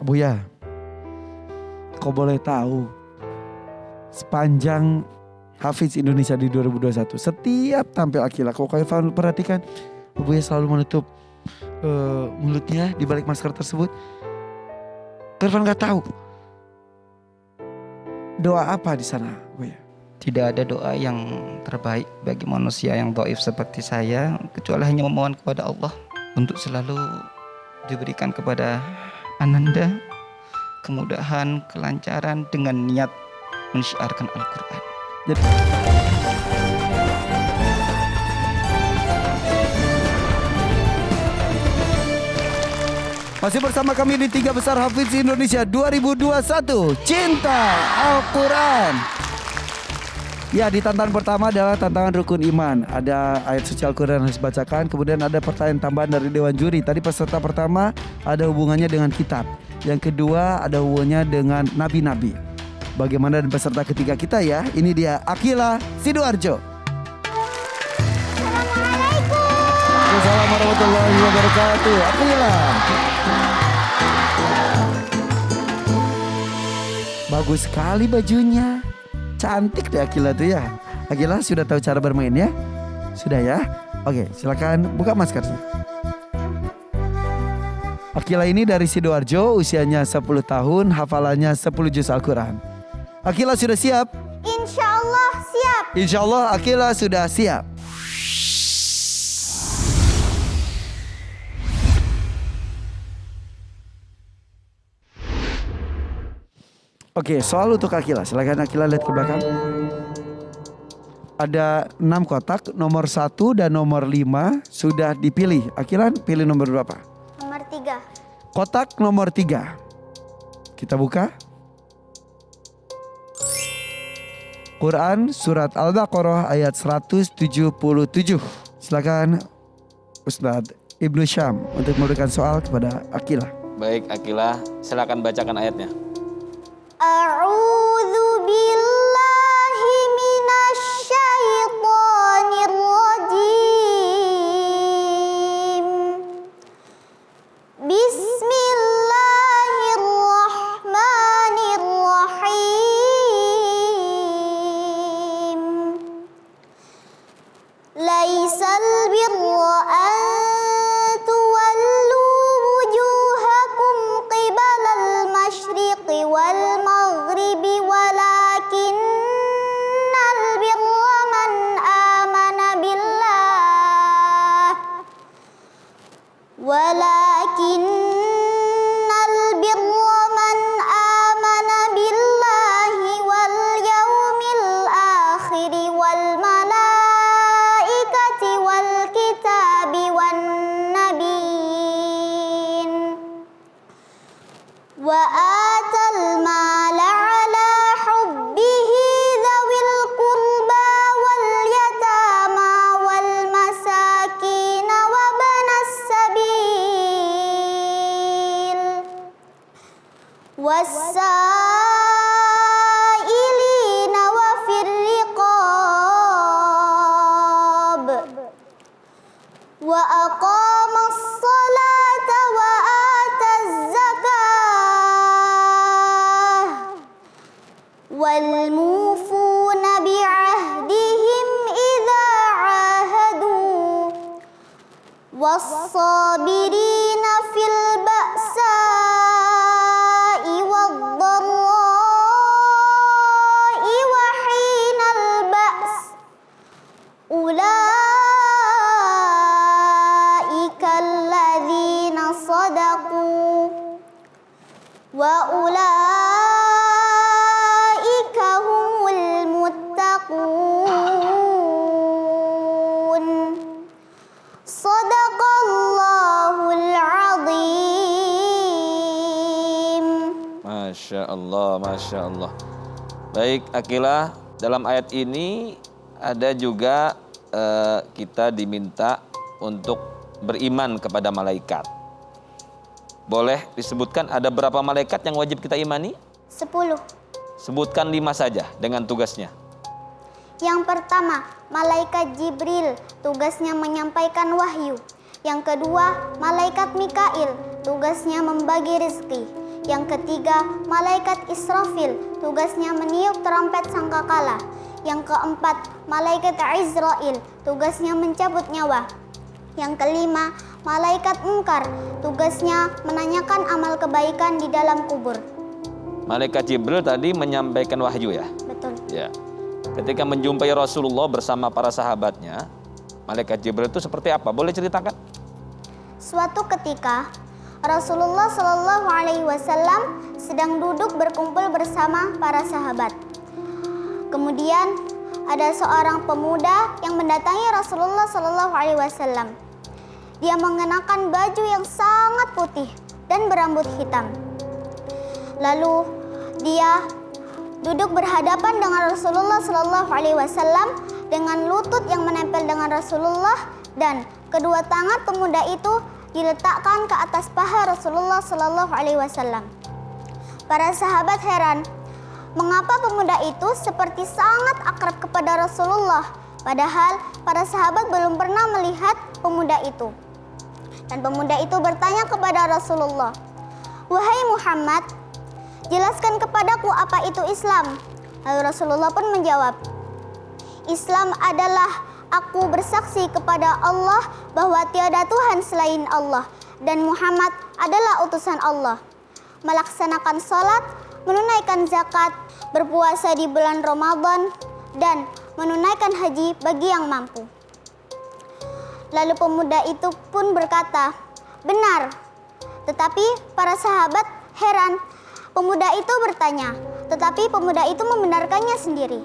Buya, kau boleh tahu sepanjang Hafiz Indonesia di 2021 setiap tampil Akila, kau perhatikan Buya selalu menutup mulutnya di balik masker tersebut. Irfan gak tahu doa apa di sana, Buya? Tidak ada doa yang terbaik bagi manusia yang dhaif seperti saya kecuali hanya memohon kepada Allah untuk selalu diberikan kepada Ananda kemudahan, kelancaran dengan niat mensyiarkan Al-Quran. Jadi, masih bersama kami di 3 Besar Hafiz Indonesia 2021, Cinta Al-Quran. Ya, di tantangan pertama adalah tantangan rukun iman. Ada ayat suci Al-Quran yang harus dibacakan. Kemudian ada pertanyaan tambahan dari Dewan Juri. Tadi peserta pertama ada hubungannya dengan kitab. Yang kedua ada hubungannya dengan nabi-nabi. Bagaimana dengan peserta ketiga kita ya? Ini dia Akila Sidoarjo. Assalamualaikum. Assalamualaikum warahmatullahi wabarakatuh. Akila. Bagus sekali bajunya. Cantik deh Akila tuh ya. Akila sudah tahu cara bermain ya? Sudah ya? Oke, silakan buka maskernya. Akila ini dari Sidoarjo, usianya 10 tahun, hafalannya 10 juz Al-Quran. Akila sudah siap? Insya Allah siap. Insya Allah Akila sudah siap. Oke, soal untuk Akila. Silakan Akila lihat ke belakang. Ada 6 kotak, nomor 1 dan nomor 5 sudah dipilih. Akila pilih nomor berapa? Nomor 3. Kotak nomor 3. Kita buka. Quran surat Al-Baqarah ayat 177. Silakan Ustadz Ibnu Syam untuk memberikan soal kepada Akila. Baik Akila, silakan bacakan ayatnya. A'udzu billahi minasy syaithanir rajim. Bismillahirrahmanirrahim. Laisal birra an tuwallu wujuhakum qibalal masyriqi wal maghribi walakinnal birra man amana billah walakinnal birra man amana billahi wal yaumil akhir wal malaikati wal kitabi wan nabiyyin wa atal mala ala hubbihi dhawil qurba wal yatama wal masakin wa banas sabil was-sa'ilina wa fir riqab wa aqamas salata wa ataz zakah wal mufuna bi'ahdihim idza 'ahadu was-sabirina fil ba'sa'i wad-dharra'i wa hinal ba's ulaika alladzina sadaqu wa ulaika humul muttaqun. Sadaqallahul azim. Masya Allah, Masya Allah. Baik Akila, dalam ayat ini ada juga kita diminta untuk beriman kepada malaikat. Boleh disebutkan ada berapa malaikat yang wajib kita imani? 10. Sebutkan 5 saja dengan tugasnya. Yang pertama, malaikat Jibril, tugasnya menyampaikan wahyu. Yang kedua, malaikat Mikail, tugasnya membagi rezeki. Yang ketiga, malaikat Israfil, tugasnya meniup trompet sangkakala. Yang keempat, malaikat Izrail, tugasnya mencabut nyawa. Yang kelima, malaikat Munkar, tugasnya menanyakan amal kebaikan di dalam kubur. Malaikat Jibril tadi menyampaikan wahyu ya. Betul. Ya. Ketika menjumpai Rasulullah bersama para sahabatnya, malaikat Jibril itu seperti apa? Boleh ceritakan? Suatu ketika Rasulullah Shallallahu Alaihi Wasallam sedang duduk berkumpul bersama para sahabat. Kemudian ada seorang pemuda yang mendatangi Rasulullah Shallallahu Alaihi Wasallam. Dia mengenakan baju yang sangat putih dan berambut hitam. Lalu dia duduk berhadapan dengan Rasulullah Shallallahu Alaihi Wasallam dengan lutut yang menempel dengan Rasulullah, dan kedua tangan pemuda itu diletakkan ke atas paha Rasulullah Shallallahu Alaihi Wasallam. Para sahabat heran, mengapa pemuda itu seperti sangat akrab kepada Rasulullah, padahal para sahabat belum pernah melihat pemuda itu. Dan pemuda itu bertanya kepada Rasulullah, "Wahai Muhammad, jelaskan kepadaku apa itu Islam." Lalu Rasulullah pun menjawab, "Islam adalah aku bersaksi kepada Allah bahwa tiada Tuhan selain Allah dan Muhammad adalah utusan Allah, melaksanakan sholat, menunaikan zakat, berpuasa di bulan Ramadan, dan menunaikan haji bagi yang mampu." Lalu pemuda itu pun berkata, "Benar." Tetapi para sahabat heran. Pemuda itu bertanya, tetapi pemuda itu membenarkannya sendiri.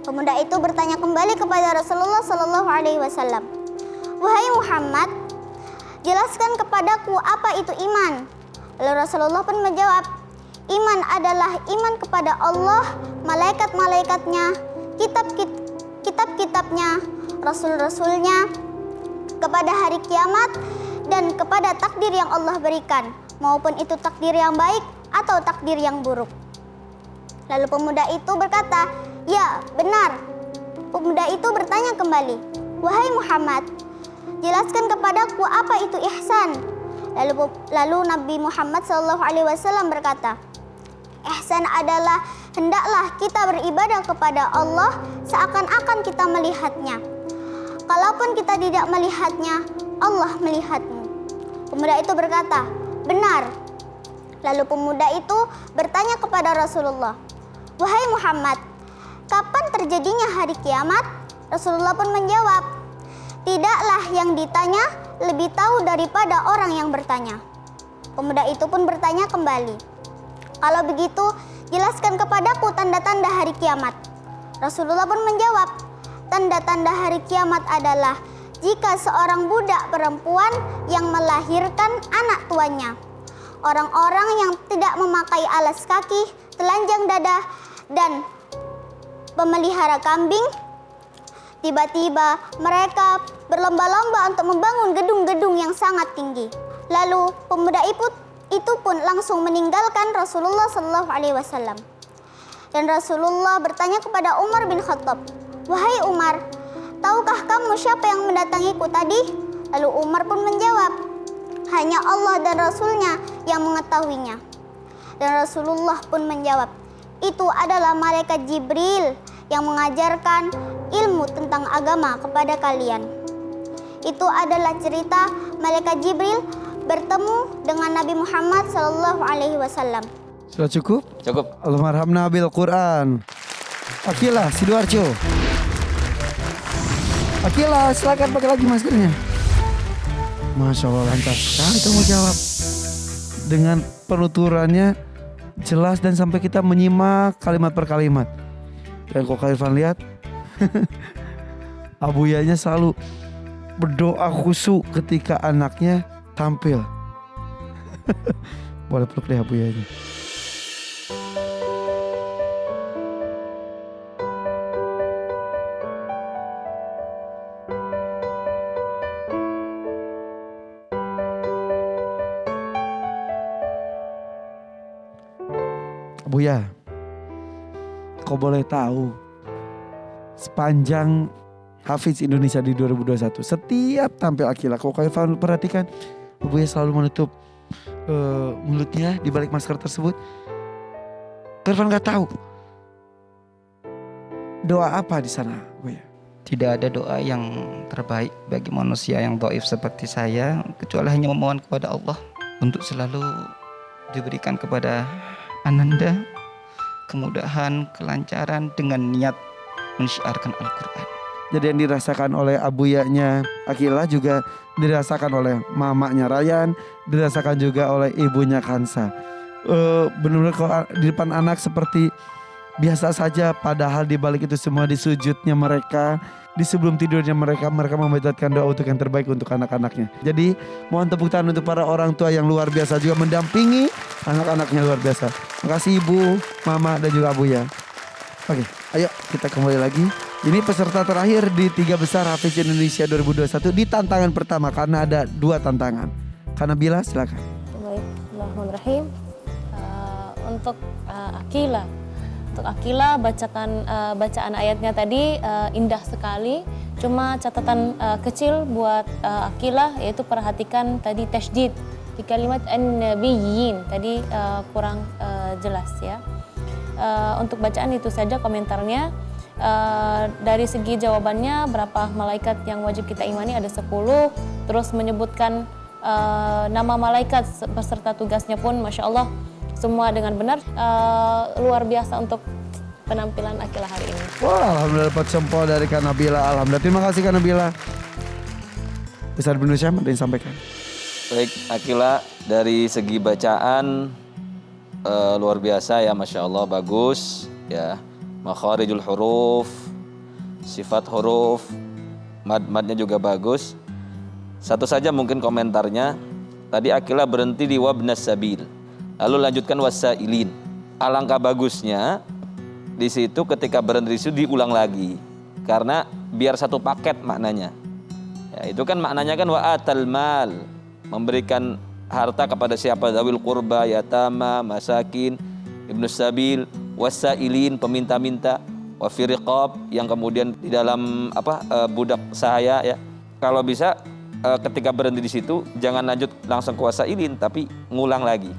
Pemuda itu bertanya kembali kepada Rasulullah Shallallahu Alaihi Wasallam, "Wahai Muhammad, jelaskan kepadaku apa itu iman." Lalu Rasulullah pun menjawab, "Iman adalah iman kepada Allah, malaikat-malaikatnya, kitab-kitabnya, rasul-rasulnya, kepada hari kiamat, dan kepada takdir yang Allah berikan, maupun itu takdir yang baik atau takdir yang buruk." Lalu pemuda itu berkata, "Ya, benar." Pemuda itu bertanya kembali, "Wahai Muhammad, jelaskan kepadaku apa itu ihsan." Lalu Nabi Muhammad SAW berkata, "Ihsan adalah hendaklah kita beribadah kepada Allah seakan-akan kita melihatnya. Kalaupun kita tidak melihatnya, Allah melihatmu." Pemuda itu berkata, "Benar." Lalu pemuda itu bertanya kepada Rasulullah, "Wahai Muhammad, kapan terjadinya hari kiamat?" Rasulullah pun menjawab, "Tidaklah yang ditanya lebih tahu daripada orang yang bertanya." Pemuda itu pun bertanya kembali, "Kalau begitu, jelaskan kepadaku tanda-tanda hari kiamat." Rasulullah pun menjawab, "Tanda-tanda hari kiamat adalah jika seorang budak perempuan yang melahirkan anak tuanya, orang-orang yang tidak memakai alas kaki, telanjang dada, dan pemelihara kambing, tiba-tiba mereka berlomba-lomba untuk membangun gedung-gedung yang sangat tinggi." Lalu pemuda itu pun langsung meninggalkan Rasulullah SAW. Dan Rasulullah bertanya kepada Umar bin Khattab, "Wahai Umar, tahukah kamu siapa yang mendatangiku tadi?" Lalu Umar pun menjawab, "Hanya Allah dan Rasulnya yang mengetahuinya." Dan Rasulullah pun menjawab, "Itu adalah malaikat Jibril yang mengajarkan ilmu tentang agama kepada kalian." Itu adalah cerita malaikat Jibril bertemu dengan Nabi Muhammad SAW. Sudah cukup? Cukup. Almarhamna bil Quran. Akila Sidoarjo. Akila, silakan pakai lagi maskernya. Masya Allah, lancar sekali kamu jawab. Dengan penuturannya jelas dan sampai kita menyimak kalimat per kalimat. Dan kok Kak Irfan lihat, Abuyanya selalu berdoa khusyuk ketika anaknya tampil. Boleh peluk deh Abuyanya. Buya, kau boleh tahu sepanjang Hafiz Indonesia di 2021 setiap tampil Akila, kau perhatikan Buya selalu menutup mulutnya di balik masker tersut. Irfan nggak tahu doa apa di sana, Buya. Tidak ada doa yang terbaik bagi manusia yang dhaif seperti saya kecuali hanya memohon kepada Allah untuk selalu diberikan kepada Ananda kemudahan, kelancaran dengan niat mensyiarkan Al-Quran. Jadi yang dirasakan oleh abuyanya Akila juga dirasakan oleh mamanya Ryan, dirasakan juga oleh ibunya Kansa. Benar-benar kalau di depan anak seperti biasa saja, padahal di balik itu semua di sujudnya mereka, di sebelum tidurnya mereka memanjatkan doa untuk yang terbaik untuk anak-anaknya. Jadi mohon tepuk tangan untuk para orang tua yang luar biasa juga mendampingi anak-anaknya luar biasa. Terima kasih ibu, mama dan juga abuya. Oke, ayo kita kembali lagi. Ini peserta terakhir di 3 besar Hafiz Indonesia 2021 di tantangan pertama karena ada 2 tantangan. Karena Bila silakan. Baik, Bismillahirrahmanirrahim. Untuk Akila. Untuk Akila bacaan ayatnya tadi indah sekali. Cuma catatan kecil buat Akila yaitu perhatikan tadi tasydid di kalimat an-nabiyyin tadi kurang jelas ya. Untuk bacaan itu saja komentarnya. Dari segi jawabannya berapa malaikat yang wajib kita imani ada 10. Terus menyebutkan nama malaikat beserta tugasnya pun Masya Allah semua dengan benar. Luar biasa untuk penampilan Akila hari ini. Wah, alhamdulillah dapat jempol dari Kak Nabila. Alhamdulillah, terima kasih Kak Nabila. Besar Indonesia ada yang sampaikan. Baik, Akila, dari segi bacaan luar biasa ya, Masya Allah, bagus ya. Makharijul huruf, sifat huruf, mad-madnya juga bagus. Satu saja mungkin komentarnya, tadi Akila berhenti di wabnas sabil, lalu lanjutkan wasailin. Alangkah bagusnya di situ ketika berhenti di situ diulang lagi, karena biar satu paket maknanya. Ya, itu kan maknanya kan wa atal mal, memberikan harta kepada siapa, zawil qurba, yatama, masakin, ibnu sabil, wasailin, peminta-minta, wa fi riqab, yang kemudian di dalam budak sahaya ya. Kalau bisa ketika berhenti di situ jangan lanjut langsung ke wasailin tapi ngulang lagi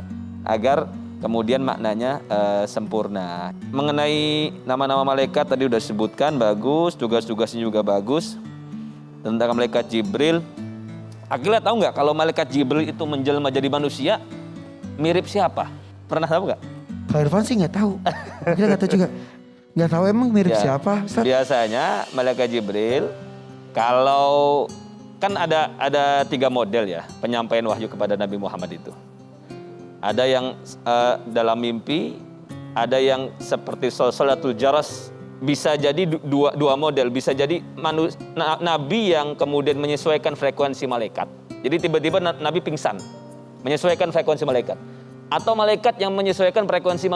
agar kemudian maknanya sempurna. Mengenai nama-nama malaikat tadi udah disebutkan, bagus, tugas-tugasnya juga bagus. Tentang malaikat Jibril, Akila tahu nggak kalau malaikat Jibril itu menjelma jadi manusia mirip siapa? Pernah tahu nggak? Kalau Irfan sih nggak tahu. Kita nggak tahu juga. Nggak tahu emang mirip siapa, Ustaz? Biasanya malaikat Jibril kalau kan ada 3 model ya penyampaian wahyu kepada Nabi Muhammad itu. Ada yang dalam mimpi, ada yang seperti sholatul jaras, bisa jadi dua model, bisa jadi nabi yang kemudian menyesuaikan frekuensi malaikat. Jadi tiba-tiba nabi pingsan, menyesuaikan frekuensi malaikat. Atau malaikat yang menyesuaikan frekuensi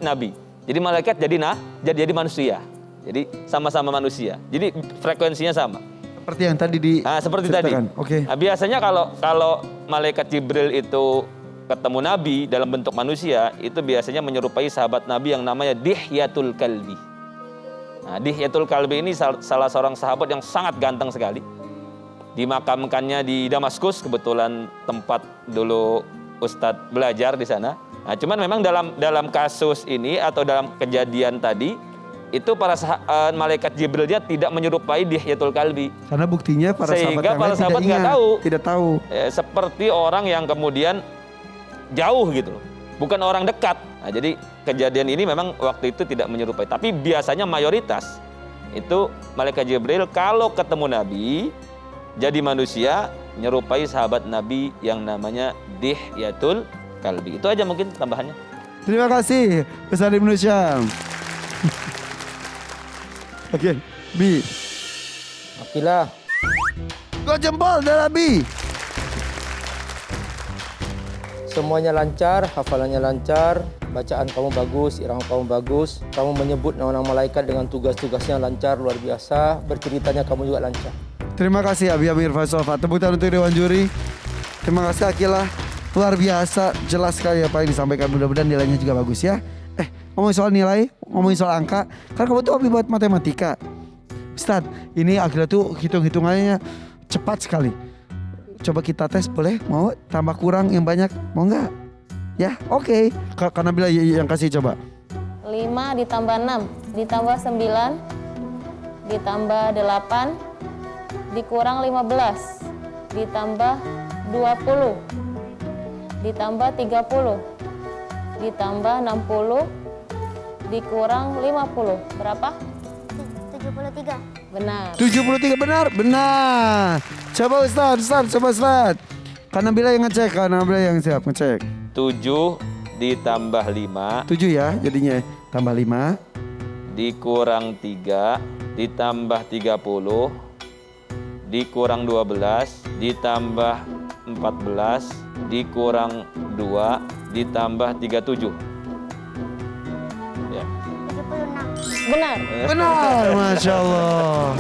nabi. Jadi malaikat jadi manusia. Jadi sama-sama manusia. Jadi frekuensinya sama. Seperti yang tadi seperti tadi. Oke. Nah, biasanya kalau malaikat Jibril itu ketemu nabi dalam bentuk manusia, itu biasanya menyerupai sahabat nabi yang namanya Dihyatul Kalbi. Nah, Dihyatul Kalbi ini salah seorang sahabat yang sangat ganteng sekali. Dimakamkannya di Damaskus, kebetulan tempat dulu Ustadz belajar di sana. Nah, cuman memang dalam kasus ini atau dalam kejadian tadi itu para malaikat Jibrilnya tidak menyerupai Dihyatul Kalbi. Karena buktinya para sehingga sahabat para sahabat tidak tahu. Seperti orang yang kemudian jauh gitu loh, bukan orang dekat. Nah, jadi kejadian ini memang waktu itu tidak menyerupai. Tapi biasanya mayoritas itu malaikat Jibril kalau ketemu Nabi jadi manusia menyerupai sahabat Nabi yang namanya Dihyatul Kalbi. Itu aja mungkin tambahannya. Terima kasih Besar Ibnu Syam. Oke, Bi. Akila. Gua jempol dari Bi. Semuanya lancar, hafalannya lancar, bacaan kamu bagus, irama kamu bagus. Kamu menyebut nama-nama malaikat dengan tugas-tugasnya lancar, luar biasa. Berceritanya kamu juga lancar. Terima kasih Abi Amir Fasofa. Tepuk tangan untuk Dewan Juri. Terima kasih Akila. Luar biasa, jelas sekali apa yang disampaikan. Mudah-mudahan nilainya juga bagus ya. Ngomongin soal nilai, ngomongin soal angka. Kan kamu tuh hobi buat matematika. Ustadz, ini Akila tuh hitung-hitungannya cepat sekali. coba kita tes boleh? Mau tambah kurang yang banyak? Mau nggak? Ya, oke. Kak Nabila yang kasih coba. 5 ditambah 6 ditambah 9 ditambah 8 dikurang 15 ditambah 20 ditambah 30 ditambah 60 dikurang 50 berapa? 73. Benar. 73 benar? Benar. Coba Ustaz, coba Ustaz. Kak Nabila yang ngecek, Kak Nabila yang siap ngecek. 7 ditambah 5 7 ya jadinya. Tambah 5 dikurang 3 ditambah 30 dikurang 12 ditambah 14 dikurang 2 ditambah 37. Ya. 76. Benar. Benar, Masya Allah.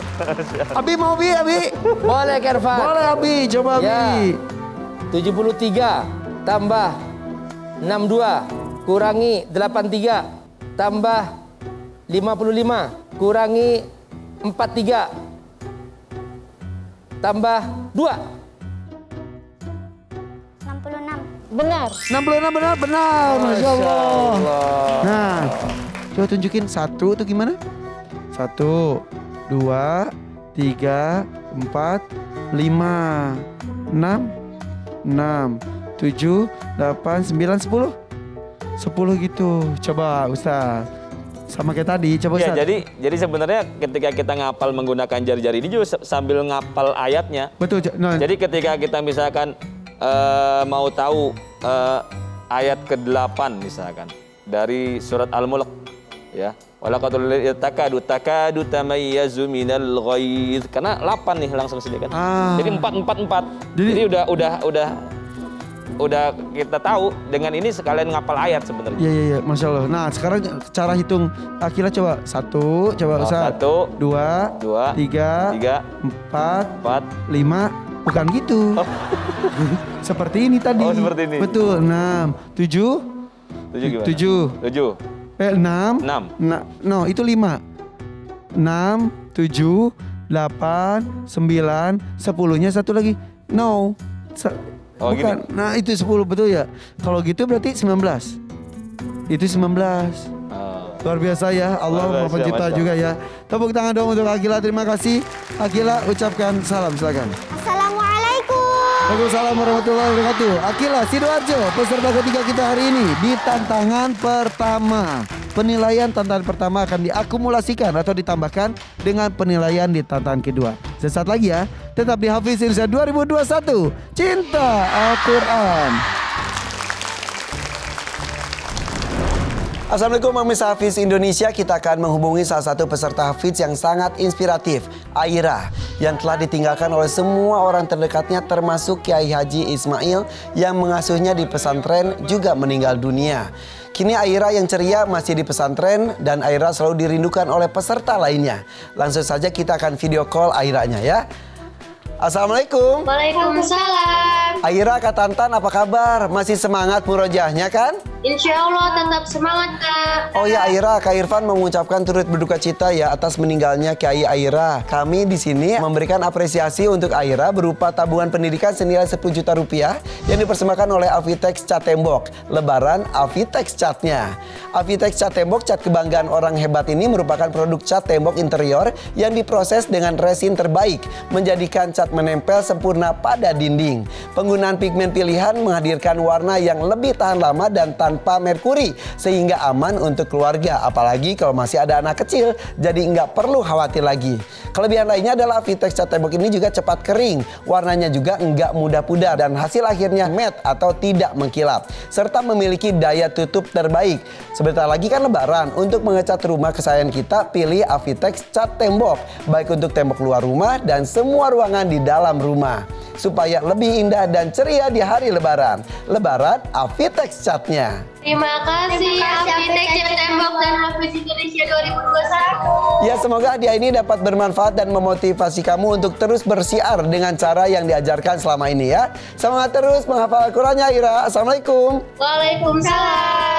Abi mau Abi? Boleh Kervan. Boleh Abi, coba Abi. Ya. 73 tambah 62 kurangi 83 tambah 55 kurangi 43 tambah 2. 66. Benar. 66 benar, Masya Allah. Nah, coba tunjukin 1 itu gimana? 1, 2, 3, 4, 5, 6, 7, 8, 9, 10. 10 gitu. Coba Ustaz. Sama kayak tadi, coba Ya, Ustaz. jadi sebenarnya ketika kita ngapal menggunakan jari-jari ini juga sambil ngapal ayatnya. Betul. Nah, Jadi ketika kita misalkan mau tahu ayat ke-8 misalkan dari surat Al-Mulk ya. Walaqad takadu tamayyazu minal ghaiz. Karena 8 nih langsung sini kan. Jadi 4. Jadi udah kita tahu dengan ini sekalian ngapal ayat sebenarnya. Iya, Masya Allah. Nah, sekarang cara hitung Akila coba. 1, coba Ustaz. 1, 2, 3, 4, 5. Bukan gitu. Seperti ini tadi. Oh, seperti ini. Betul. 6, 7. 7 gimana? 7. 6. 6. No, itu 5. 6, 7, 8, 9, 10-nya satu lagi. No. Oh, Bukan. gini. Nah, itu 10 betul ya. Kalau gitu berarti 19. Itu 19. Luar biasa ya. Allah Luar Maha biasa, Pencipta Masya juga ya. Tepuk tangan dong untuk Akila. Terima kasih. Akila ucapkan salam silakan. Assalamualaikum. Waalaikumsalam warahmatullahi wabarakatuh. Akila Sidoarjo, peserta ketiga kita hari ini di tantangan pertama. Penilaian tantangan pertama akan diakumulasikan atau ditambahkan dengan penilaian di tantangan kedua. Sesaat lagi ya, tetap di Hafiz Indonesia 2021. Cinta Al-Quran. Assalamualaikum pemirsa Hafiz Indonesia. Kita akan menghubungi salah satu peserta Hafiz yang sangat inspiratif, Aira, yang telah ditinggalkan oleh semua orang terdekatnya termasuk Kiai Haji Ismail yang mengasuhnya di pesantren juga meninggal dunia. Kini Aira yang ceria masih di pesantren dan Aira selalu dirindukan oleh peserta lainnya. Langsung saja kita akan video call Airanya ya. Assalamualaikum. Waalaikumsalam. Aira, Kak Tantan apa kabar? Masih semangat murojaahnya kan? Insya Allah tetap semangat Kak. Oh ya Aira, Kak Irfan mengucapkan turut berduka cita ya atas meninggalnya Kiai Aira. Kami di sini memberikan apresiasi untuk Aira berupa tabungan pendidikan senilai 10 juta rupiah yang dipersembahkan oleh Avitex Cat Tembok. Lebaran Avitex Catnya. Avitex Cat Tembok, cat kebanggaan orang hebat ini merupakan produk cat tembok interior yang diproses dengan resin terbaik, menjadikan cat menempel sempurna pada dinding. Penggunaan pigmen pilihan menghadirkan warna yang lebih tahan lama dan tanpa merkuri sehingga aman untuk keluarga, apalagi kalau masih ada anak kecil, jadi nggak perlu khawatir lagi. Kelebihan lainnya adalah Avitex Cat Tembok ini juga cepat kering, warnanya juga nggak mudah pudar dan hasil akhirnya matte atau tidak mengkilap, serta memiliki daya tutup terbaik. Sebentar lagi kan Lebaran, untuk mengecat rumah kesayangan kita pilih Avitex Cat Tembok, baik untuk tembok luar rumah dan semua ruangan di dalam rumah, supaya lebih indah dan ceria di hari Lebaran. Lebaran Avitex Catnya. Terima kasih Avitex Cat Tembok dan Hafiz Indonesia 2021. Ya, semoga hadiah ini dapat bermanfaat dan memotivasi kamu untuk terus bersiar dengan cara yang diajarkan selama ini ya. Semangat terus menghafal Al-Qurannya Ira. Assalamualaikum. Waalaikumsalam.